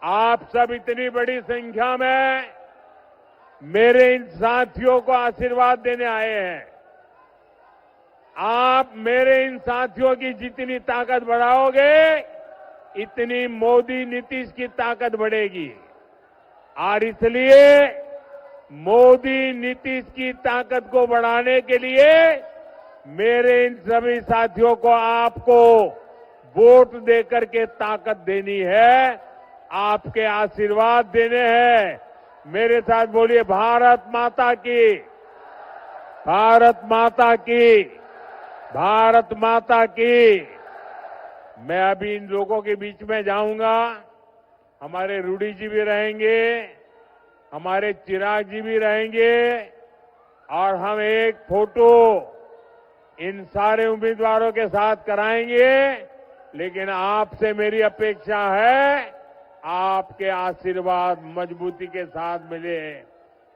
आप सब इतनी बड़ी संख्या में मेरे इन साथियों को आशीर्वाद देने आए हैं। आप मेरे इन साथियों की जितनी ताकत बढ़ाओगे, इतनी मोदी नीतीश की ताकत बढ़ेगी। और इसलिए मोदी नीतीश की ताकत को बढ़ाने के लिए मेरे इन सभी साथियों को आपको वोट देकर के ताकत देनी है, आपके आशीर्वाद देने हैं। मेरे साथ बोलिए, भारत माता की, भारत माता की, भारत माता की। मैं अभी इन लोगों के बीच में जाऊंगा। हमारे रूडी जी भी रहेंगे, हमारे चिराग जी भी रहेंगे और हम एक फोटो इन सारे उम्मीदवारों के साथ कराएंगे। लेकिन आपसे मेरी अपेक्षा है, आपके आशीर्वाद मजबूती के साथ मिले,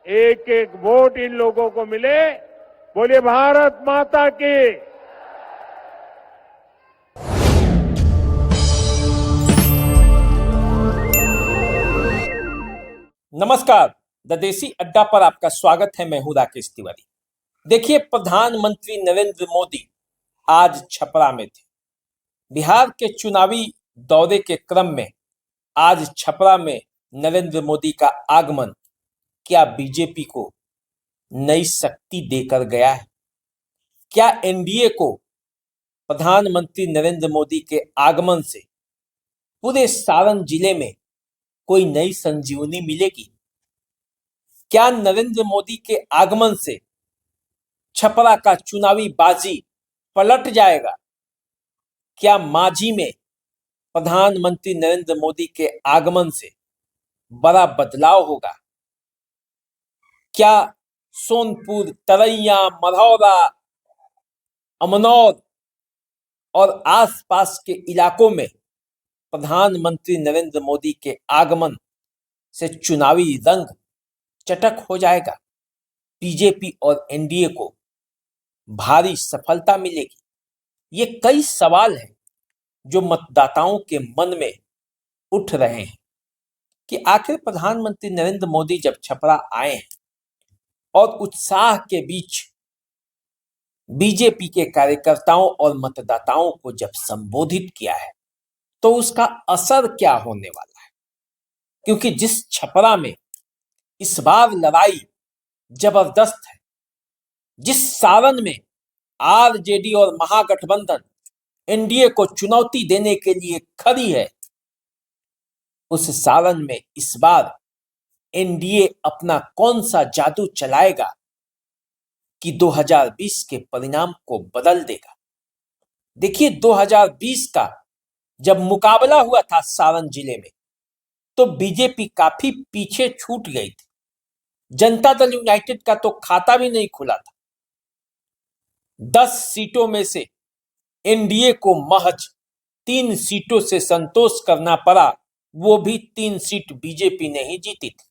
एक एक वोट इन लोगों को मिले। बोलिए भारत माता की। नमस्कार, द देसी अड्डा पर आपका स्वागत है। मैं हूं राकेश तिवारी। देखिए, प्रधानमंत्री नरेंद्र मोदी आज छपरा में थे। बिहार के चुनावी दौरे के क्रम में आज छपरा में नरेंद्र मोदी का आगमन क्या बीजेपी को नई शक्ति देकर गया है? क्या एनडीए को प्रधानमंत्री नरेंद्र मोदी के आगमन से पूरे सारण जिले में कोई नई संजीवनी मिलेगी? क्या नरेंद्र मोदी के आगमन से छपरा का चुनावी बाजी पलट जाएगा? क्या मांझी में प्रधानमंत्री नरेंद्र मोदी के आगमन से बड़ा बदलाव होगा? क्या सोनपुर, तरैया, मढ़ौरा, अमनौर और आसपास के इलाकों में प्रधानमंत्री नरेंद्र मोदी के आगमन से चुनावी रंग चटक हो जाएगा? बीजेपी और एनडीए को भारी सफलता मिलेगी? ये कई सवाल हैं जो मतदाताओं के मन में उठ रहे हैं कि आखिर प्रधानमंत्री नरेंद्र मोदी जब छपरा आए हैं और उत्साह के बीच बीजेपी के कार्यकर्ताओं और मतदाताओं को जब संबोधित किया है, तो उसका असर क्या होने वाला है? क्योंकि जिस छपरा में इस बार लड़ाई जबरदस्त है, जिस सारण में आरजेडी और महागठबंधन एनडीए को चुनौती देने के लिए खड़ी है, उस सारण में इस बार एनडीए अपना कौन सा जादू चलाएगा कि 2020 के परिणाम को बदल देगा? देखिए, 2020 का जब मुकाबला हुआ था सारण जिले में, तो बीजेपी काफी पीछे छूट गई थी। जनता दल यूनाइटेड का तो खाता भी नहीं खुला था। 10 सीटों में से एनडीए को महज 3 सीटों से संतोष करना पड़ा, वो भी 3 सीट बीजेपी ने ही जीती थी,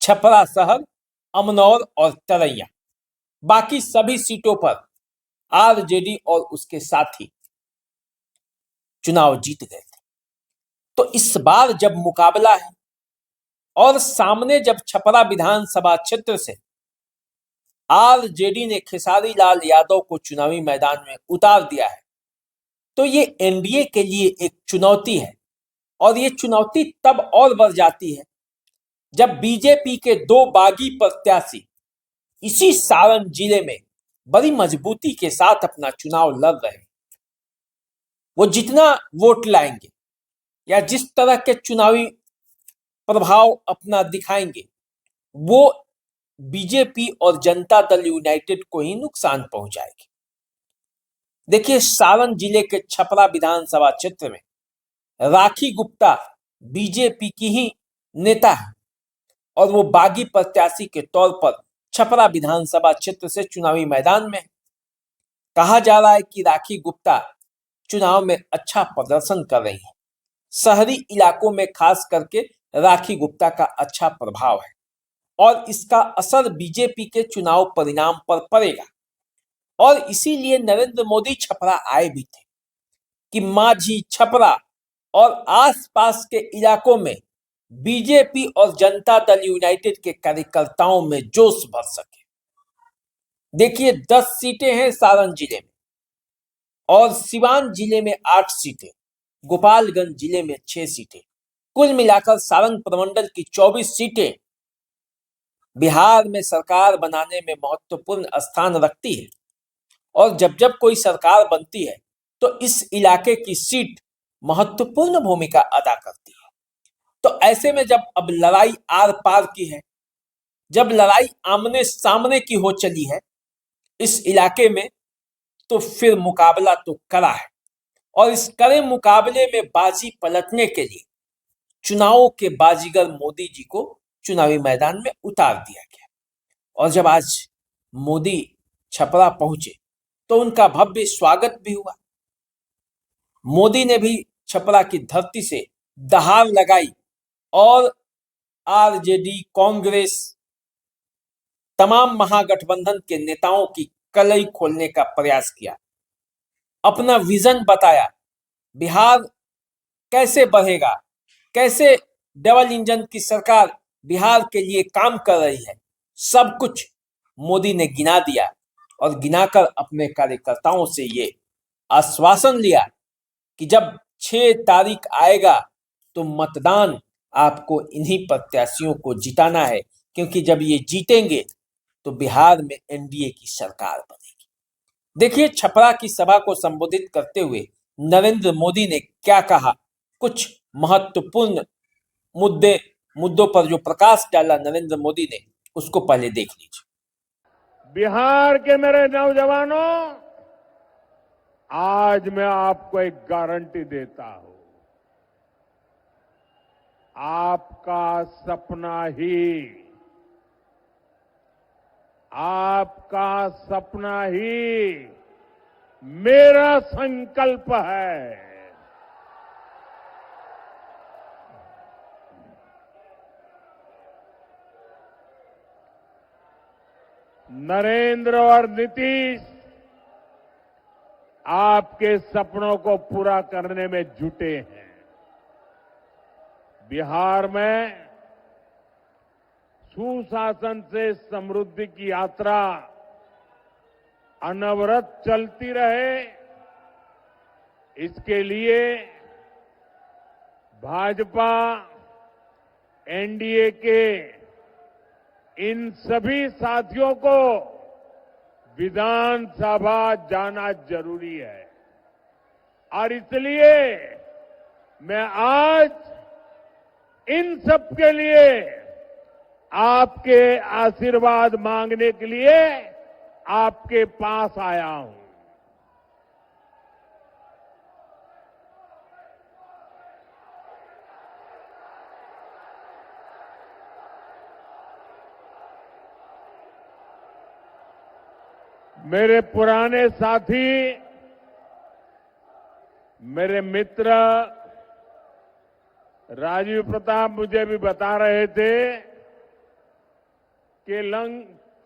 छपरा शहर, अमनौर और तरैया। बाकी सभी सीटों पर आरजेडी और उसके साथी चुनाव जीत गए थे। तो इस बार जब मुकाबला है और सामने जब छपरा विधानसभा क्षेत्र से आरजेडी ने खेसारी लाल यादव को चुनावी मैदान में उतार दिया है, तो ये एनडीए के लिए एक चुनौती है। और ये चुनौती तब और बढ़ जाती है जब बीजेपी के 2 बागी प्रत्याशी इसी सारण जिले में बड़ी मजबूती के साथ अपना चुनाव लड़ रहे हैं। वो जितना वोट लाएंगे या जिस तरह के चुनावी प्रभाव अपना दिखाएंगे, वो बीजेपी और जनता दल यूनाइटेड को ही नुकसान पहुंचाएगी। देखिए, सारण जिले के छपरा विधानसभा क्षेत्र में राखी गुप्ता बीजेपी की ही नेता है और वो बागी प्रत्याशी के तौर पर छपरा विधानसभा क्षेत्र से चुनावी मैदान में है। कहा जा रहा है कि राखी गुप्ता चुनाव में अच्छा प्रदर्शन कर रही है। शहरी इलाकों में खास करके राखी गुप्ता का अच्छा प्रभाव है और इसका असर बीजेपी के चुनाव परिणाम पर पड़ेगा। और इसीलिए नरेंद्र मोदी छपरा आए भी थे कि मांझी, छपरा और आसपास के इलाकों में बीजेपी और जनता दल यूनाइटेड के कार्यकर्ताओं में जोश भर सके। देखिए 10 सीटें हैं सारण जिले में और सिवान जिले में 8 सीटें, गोपालगंज जिले में 6 सीटें, कुल मिलाकर सारण प्रमंडल की 24 सीटें बिहार में सरकार बनाने में महत्वपूर्ण स्थान रखती है। और जब जब कोई सरकार बनती है तो इस इलाके की सीट महत्वपूर्ण भूमिका अदा करती है। तो ऐसे में जब अब लड़ाई आर पार की है, जब लड़ाई आमने सामने की हो चली है इस इलाके में, तो फिर मुकाबला तो कड़ा है। और इस कड़े मुकाबले में बाजी पलटने के लिए चुनावों के बाजीगर मोदी जी को चुनावी मैदान में उतार दिया गया। और जब आज मोदी छपरा पहुंचे तो उनका भव्य स्वागत भी हुआ। मोदी ने भी छपरा की धरती से दहाड़ लगाई और आरजेडी, कांग्रेस, तमाम महागठबंधन के नेताओं की कलई खोलने का प्रयास किया, अपना विजन बताया, बिहार कैसे बढ़ेगा, कैसे डबल इंजन की सरकार बिहार के लिए काम कर रही है, सब कुछ मोदी ने गिना दिया और गिनाकर अपने कार्यकर्ताओं से ये आश्वासन लिया कि जब 6 तारीख आएगा तो मतदान आपको इन्हीं प्रत्याशियों को जिताना है, क्योंकि जब ये जीतेंगे तो बिहार में एनडीए की सरकार बनेगी। देखिए छपरा की सभा को संबोधित करते हुए नरेंद्र मोदी ने क्या कहा, कुछ महत्वपूर्ण मुद्दों पर जो प्रकाश डाला नरेंद्र मोदी ने, उसको पहले देख लीजिए। बिहार के मेरे नौजवानों, आज मैं आपको एक गारंटी देता हूं, आपका सपना ही मेरा संकल्प है। नरेंद्र और नीतीश आपके सपनों को पूरा करने में जुटे हैं। बिहार में सुशासन से समृद्धि की यात्रा अनवरत चलती रहे, इसके लिए भाजपा, एनडीए के इन सभी साथियों को विधानसभा जाना जरूरी है। और इसलिए मैं आज इन सब के लिए आपके आशीर्वाद मांगने के लिए आपके पास आया हूं। मेरे पुराने साथी, मेरे मित्र राजीव प्रताप मुझे भी बता रहे थे कि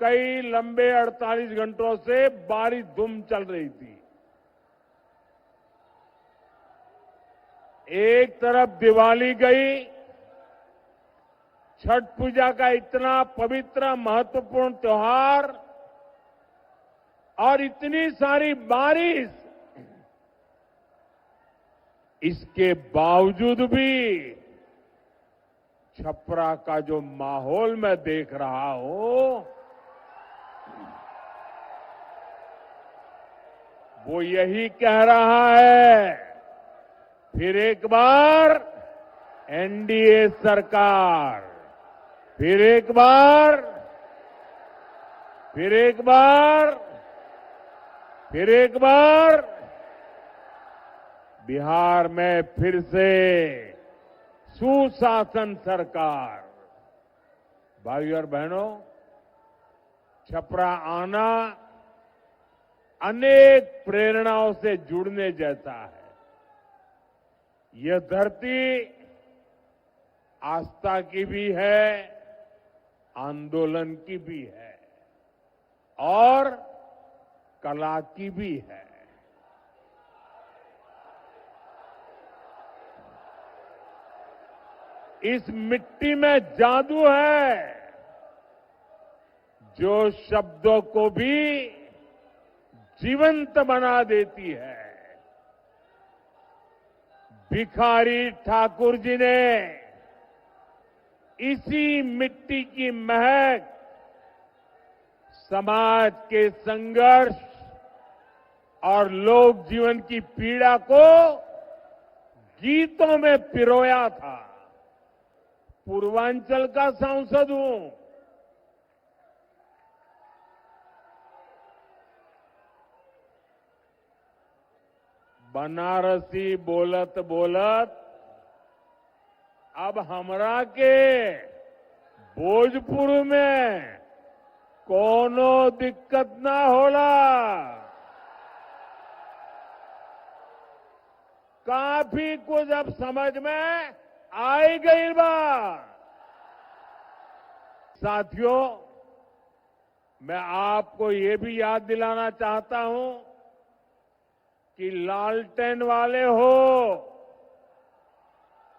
कई लंबे 48 घंटों से बारिश धूम चल रही थी। एक तरफ दिवाली गई, छठ पूजा का इतना पवित्र महत्वपूर्ण त्योहार, और इतनी सारी बारिश, इसके बावजूद भी छपरा का जो माहौल मैं देख रहा हूं, वो यही कह रहा है, फिर एक बार एनडीए सरकार, फिर एक बार बिहार में फिर से सुशासन सरकार। भाइयों और बहनों, छपरा आना अनेक प्रेरणाओं से जुड़ने जैसा है। यह धरती आस्था की भी है, आंदोलन की भी है और कला की भी है। इस मिट्टी में जादू है जो शब्दों को भी जीवंत बना देती है। भिखारी ठाकुर जी ने इसी मिट्टी की महक समाज के संघर्ष और लोक जीवन की पीड़ा को गीतों में पिरोया था। पूर्वांचल का सांसद हूं। बनारसी बोलत बोलत अब हमरा के भोजपुर में कोनो दिक्कत ना होला। काफी कुछ अब समझ में आई गई बा। साथियों, मैं आपको ये भी याद दिलाना चाहता हूं कि लालटेन वाले हो,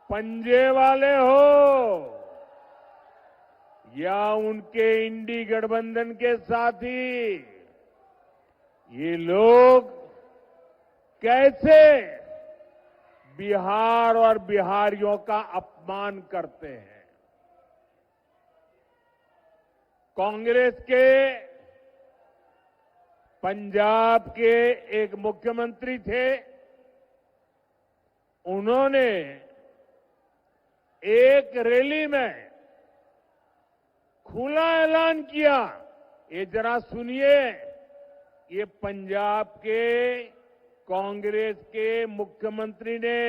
पंजे वाले हो या उनके इंडी गठबंधन के साथी, ये लोग कैसे बिहार और बिहारियों का अपमान करते हैं। कांग्रेस के पंजाब के एक मुख्यमंत्री थे, उन्होंने एक रैली में खुला ऐलान किया। ये जरा सुनिए, ये पंजाब के कांग्रेस के मुख्यमंत्री ने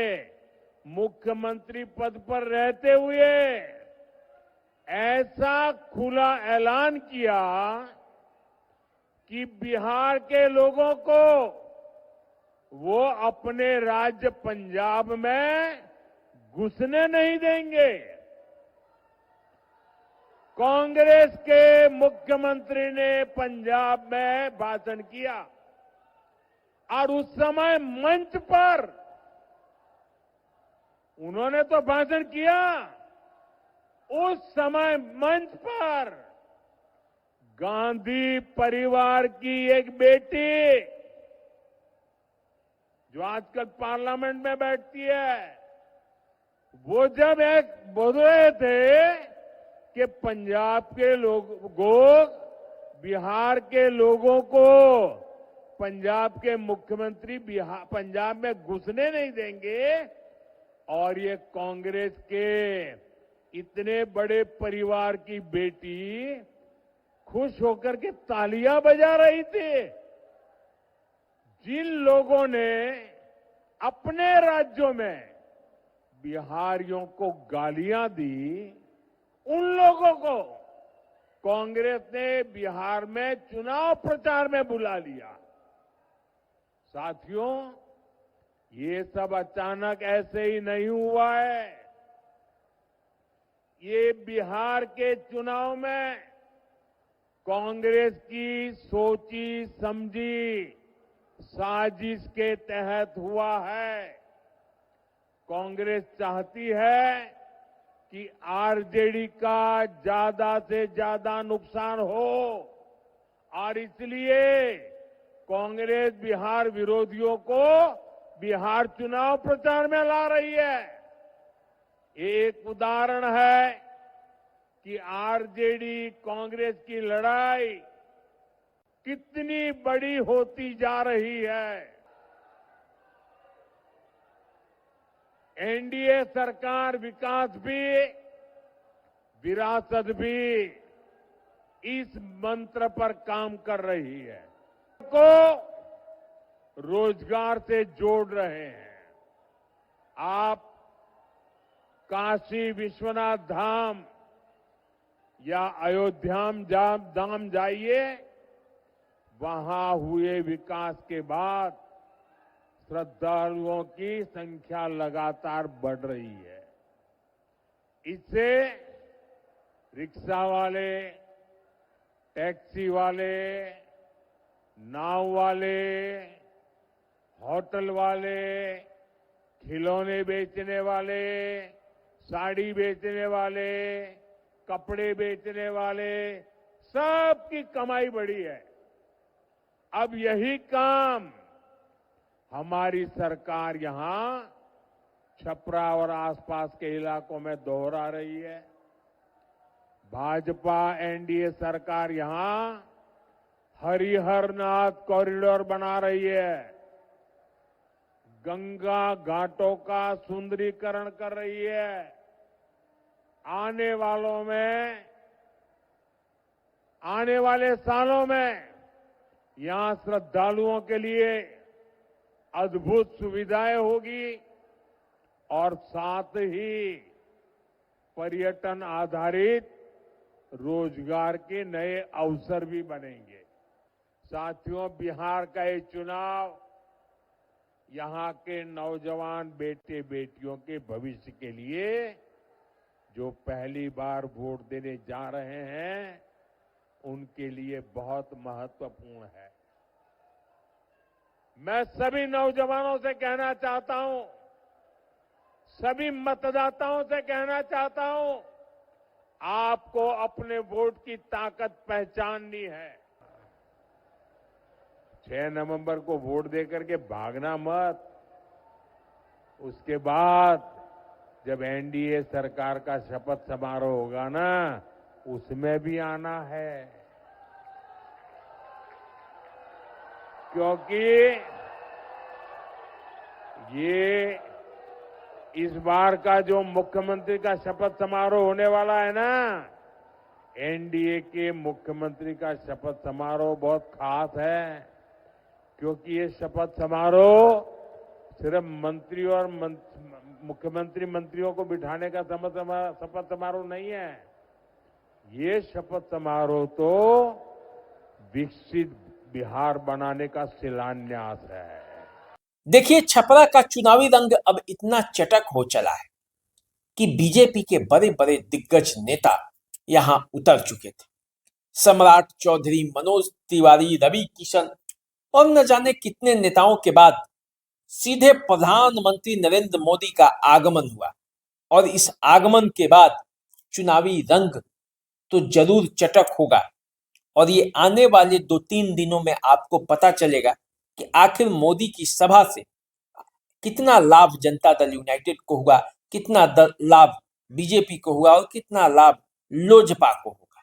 मुख्यमंत्री पद पर रहते हुए ऐसा खुला ऐलान किया कि बिहार के लोगों को वो अपने राज्य पंजाब में घुसने नहीं देंगे। कांग्रेस के मुख्यमंत्री ने पंजाब में भाषण किया और उस समय मंच पर उन्होंने तो भाषण किया, उस समय मंच पर गांधी परिवार की एक बेटी जो आजकल पार्लियामेंट में बैठती है, वो जब एक बोल रहे थे कि पंजाब के लोगों, बिहार के लोगों को पंजाब के मुख्यमंत्री पंजाब में घुसने नहीं देंगे, और ये कांग्रेस के इतने बड़े परिवार की बेटी खुश होकर के तालियां बजा रही थी। जिन लोगों ने अपने राज्यों में बिहारियों को गालियां दी, उन लोगों को कांग्रेस ने बिहार में चुनाव प्रचार में बुला लिया। साथियों, ये सब अचानक ऐसे ही नहीं हुआ है। ये बिहार के चुनाव में कांग्रेस की सोची समझी साजिश के तहत हुआ है। कांग्रेस चाहती है कि आरजेडी का ज्यादा से ज्यादा नुकसान हो, और इसलिए कांग्रेस बिहार विरोधियों को बिहार चुनाव प्रचार में ला रही है। एक उदाहरण है कि आरजेडी कांग्रेस की लड़ाई कितनी बड़ी होती जा रही है। एनडीए सरकार विकास भी, विरासत भी, इस मंत्र पर काम कर रही है, को रोजगार से जोड़ रहे हैं। आप काशी विश्वनाथ धाम या अयोध्या धाम जाइए, वहां हुए विकास के बाद श्रद्धालुओं की संख्या लगातार बढ़ रही है। इससे रिक्शा वाले, टैक्सी वाले, नाव वाले, होटल वाले, खिलौने बेचने वाले, साड़ी बेचने वाले, कपड़े बेचने वाले, सबकी कमाई बढ़ी है। अब यही काम हमारी सरकार यहां छपरा और आसपास के इलाकों में दोहरा रही है। भाजपा एनडीए सरकार यहां हरिहरनाथ कॉरिडोर बना रही है, गंगा घाटों का सुंदरीकरण कर रही है। आने वाले सालों में यहां श्रद्धालुओं के लिए अद्भुत सुविधाएं होगी और साथ ही पर्यटन आधारित रोजगार के नए अवसर भी बनेंगे। साथियों, बिहार का ये चुनाव यहां के नौजवान बेटे बेटियों के भविष्य के लिए जो पहली बार वोट देने जा रहे हैं उनके लिए बहुत महत्वपूर्ण है। मैं सभी नौजवानों से कहना चाहता हूं, सभी मतदाताओं से कहना चाहता हूं, आपको अपने वोट की ताकत पहचाननी है। 6 नवंबर को वोट देकर के भागना मत। उसके बाद जब एनडीए सरकार का शपथ समारोह होगा ना, उसमें भी आना है, क्योंकि ये इस बार का जो मुख्यमंत्री का शपथ समारोह होने वाला है ना, एनडीए के मुख्यमंत्री का शपथ समारोह बहुत खास है, क्योंकि ये शपथ समारोह सिर्फ मंत्री और मुख्यमंत्री मंत्रियों को बिठाने का शपथ समारोह नहीं है। ये शपथ समारोह तो विकसित बिहार बनाने का शिलान्यास है। देखिए, छपरा का चुनावी रंग अब इतना चटक हो चला है कि बीजेपी के बड़े बड़े दिग्गज नेता यहां उतर चुके थे। सम्राट चौधरी, मनोज तिवारी, रवि किशन और न जाने कितने नेताओं के बाद सीधे प्रधानमंत्री नरेंद्र मोदी का आगमन हुआ और इस आगमन के बाद चुनावी रंग तो जरूर चटक होगा और ये आने वाले 2-3 दिनों में आपको पता चलेगा कि आखिर मोदी की सभा से कितना लाभ जनता दल यूनाइटेड को हुआ, कितना लाभ बीजेपी को हुआ और कितना लाभ लोजपा को होगा।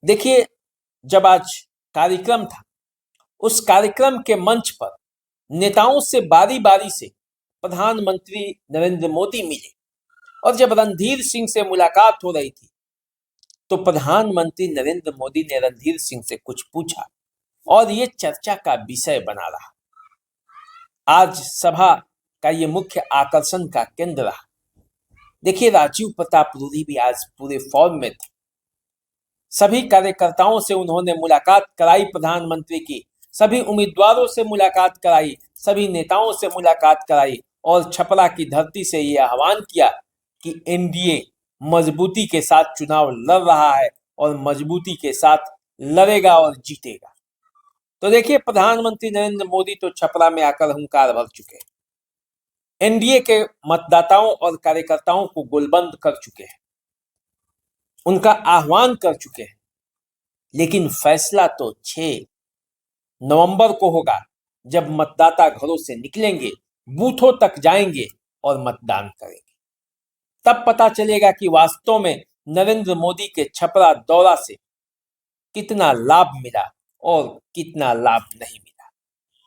देखिए, जब आज कार्यक्रम था, उस कार्यक्रम के मंच पर नेताओं से बारी बारी से प्रधानमंत्री नरेंद्र मोदी मिले और जब रणधीर सिंह से मुलाकात हो रही थी तो प्रधानमंत्री नरेंद्र मोदी ने रणधीर सिंह से कुछ पूछा और ये चर्चा का विषय बना रहा। आज सभा का ये मुख्य आकर्षण का केंद्र रहा। देखिए, राजीव प्रताप रूडी भी आज पूरे फॉर्म में थे। सभी कार्यकर्ताओं से उन्होंने मुलाकात कराई प्रधानमंत्री की, सभी उम्मीदवारों से मुलाकात कराई, सभी नेताओं से मुलाकात कराई और छपरा की धरती से ये आह्वान किया कि एनडीए मजबूती के साथ चुनाव लड़ रहा है और मजबूती के साथ लड़ेगा और जीतेगा। तो देखिए, प्रधानमंत्री नरेंद्र मोदी तो छपरा में आकर हुंकार भर चुके हैं, एनडीए के मतदाताओं और कार्यकर्ताओं को गोलबंद कर चुके हैं, उनका आह्वान कर चुके हैं। लेकिन फैसला तो 6 नवंबर को होगा, जब मतदाता घरों से निकलेंगे, बूथों तक जाएंगे और मतदान करेंगे। तब पता चलेगा कि वास्तव में नरेंद्र मोदी के छपरा दौरा से कितना लाभ मिला और कितना लाभ नहीं मिला।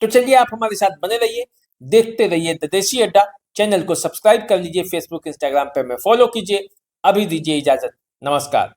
तो चलिए, आप हमारे साथ बने रहिए, देखते रहिए द देशी अड्डा। चैनल को सब्सक्राइब कर लीजिए, फेसबुक इंस्टाग्राम पे हमें फॉलो कीजिए। अभी दीजिए इजाजत, नमस्कार।